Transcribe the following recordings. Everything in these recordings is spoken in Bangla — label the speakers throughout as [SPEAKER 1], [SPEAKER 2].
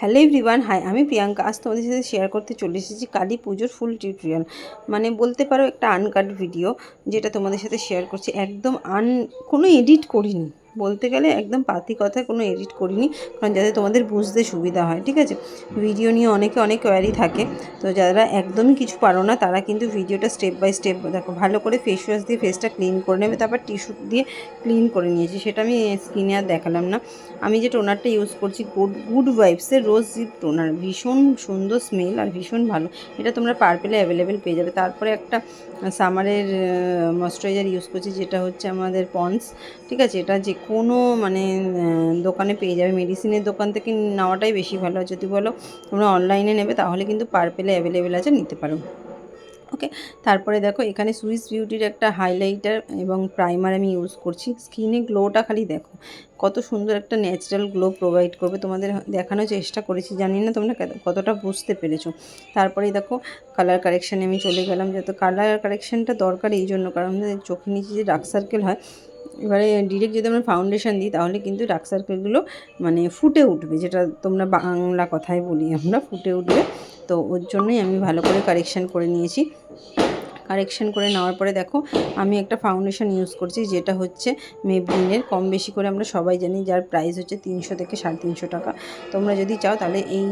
[SPEAKER 1] হ্যালো এভরিওয়ান, হাই, আমি প্রিয়াঙ্কা। আজ তোমাদের সাথে শেয়ার করতে চলে এসেছি কালী পুজোর ফুল টিউটোরিয়াল, মানে বলতে পারো একটা আনকাট ভিডিও, যেটা তোমাদের সাথে শেয়ার করছি। একদম কোনো এডিট করিনি, বলতে গেলে একদম পাতি কথায় কোনো এডিট করিনি, কারণ যাতে তোমাদের বুঝতে সুবিধা হয়। ঠিক আছে, ভিডিও নিয়ে অনেক কোয়ারি থাকে, তো যারা একদমই কিছু পারো না তারা কিন্তু ভিডিওটা স্টেপ বাই স্টেপ দেখো। ভালো করে ফেস ওয়াশ দিয়ে ফেসটা ক্লিন করে নেবে, তারপর টিস্যু দিয়ে ক্লিন করে নিয়েছি, সেটা আমি স্কিনে আর দেখালাম না। আমি যে টোনারটা ইউজ করছি গুড ভাইবসের রোজ জিপ টোনার, ভীষণ সুন্দর স্মেল আর ভীষণ ভালো। এটা তোমরা পার্পেলে অ্যাভেলেবেল পেয়ে যাবে। তারপরে একটা সামারের ময়শ্চারাইজার ইউজ করছি, যেটা হচ্ছে আমাদের পন্স। ঠিক আছে, এটা যে কোনো মানে দোকানে পেয়ে যাবে, মেডিসিনের দোকান থেকে নেওয়াটাই বেশি ভালো। যদি বলো তোমরা অনলাইনে নেবে তাহলে কিন্তু পার্পেলে অ্যাভেলেবেল আছে, নিতে পারো। ওকে, তারপরে দেখো এখানে সুইস বিউটির একটা হাইলাইটার এবং প্রাইমার আমি ইউজ করছি। স্কিনে গ্লোটা খালি দেখো, কত সুন্দর একটা ন্যাচারাল গ্লো প্রোভাইড করবে। তোমাদের দেখানোর চেষ্টা করেছি, জানি না তোমরা কতটা বুঝতে পেরেছো। তারপরেই দেখো কালার কারেকশানে আমি চলে গেলাম। যত কালার কারেকশানটা দরকার এই জন্য, কারণ আমাদের চোখের নিচে যে ডার্ক সার্কেল হয়, এবারে ডিরেক্ট যদি আমরা ফাউন্ডেশন দিই তাহলে কিন্তু ডার্ক সার্কেলগুলো মানে ফুটে উঠবে, যেটা তোমরা বাংলা কথায় বলি আমরা, ফুটে উঠবে। তো ওর জন্যই আমি ভালো করে কারেকশান করে নিয়েছি। কারেকশান করে নেওয়ার পরে দেখো আমি একটা ফাউন্ডেশন ইউজ করছি, যেটা হচ্ছে মেবলিনের। কম বেশি করে আমরা সবাই জানি, যার প্রাইস হচ্ছে 300 থেকে 350 টাকা। তোমরা যদি চাও তাহলে এই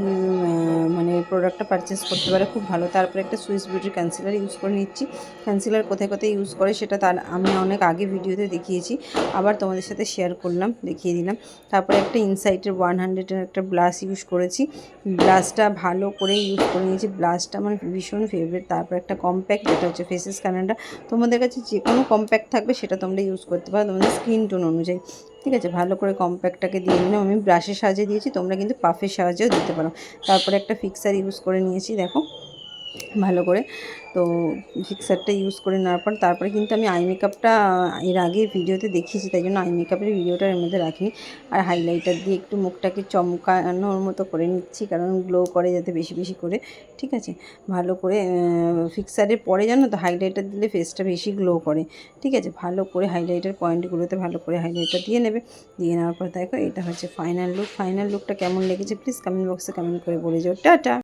[SPEAKER 1] মানে প্রোডাক্টটা পারচেস করতে পারো, খুব ভালো। তারপরে একটা সুইস বিউটির কনসিলার ইউজ করে নিচ্ছি। কনসিলার কোথায় কোথায় ইউজ করে সেটা তার আমি অনেক আগে ভিডিওতে দেখিয়েছি, আবার তোমাদের সাথে শেয়ার করলাম, দেখিয়ে দিলাম। তারপরে একটা ইনসাইটের 100-এর একটা ব্লাশ ইউজ করেছি। ব্লাশটা ভালো করে ইউজ করে নিয়েছি, ব্লাশটা আমার ভীষণ ফেভারিট। তারপর একটা কম্প্যাক্ট, যেটা হচ্ছে ফেসেস কানাডা। তোমাদের কাছে যে কোনো কম্প্যাক্ট থাকবে সেটা তোমরা ইউজ করতে পারো তোমাদের স্কিন টোন অনুযায়ী। ঠিক আছে, ভালো করে কম্প্যাক্টটাকে দিয়ে নিলাম। আমি ব্রাশের সাহায্যে দিয়েছি, তোমরা কিন্তু পাফের সাহায্যেও দিতে পারো। তারপরে একটা ফিক্সার ইউজ করে নিয়েছি দেখো ভালো করে। তো ফিক্সারটা ইউজ করে নেওয়ার পর তারপরে কিন্তু আমি আই মেকআপটা এর আগে ভিডিওতে দেখিয়েছি, তাই জন্য আই মেকআপের ভিডিওটা এর মধ্যে রাখিনি। আর হাইলাইটার দিয়ে একটু মুখটাকে চমকানোর মতো করে নিচ্ছি, কারণ গ্লো করে যাতে বেশি বেশি করে। ঠিক আছে, ভালো করে ফিক্সারের পরে জানো তো হাইলাইটার দিলে ফেসটা বেশি গ্লো করে। ঠিক আছে, ভালো করে হাইলাইটার পয়েন্টগুলোতে ভালো করে হাইলাইটার দিয়ে নেবে। দিয়ে নেওয়ার পর দেখো এটা হচ্ছে ফাইনাল লুক। ফাইনাল লুকটা কেমন লেগেছে প্লিজ কমেন্ট বক্সে কমেন্ট করে বলে যাও। টাটা।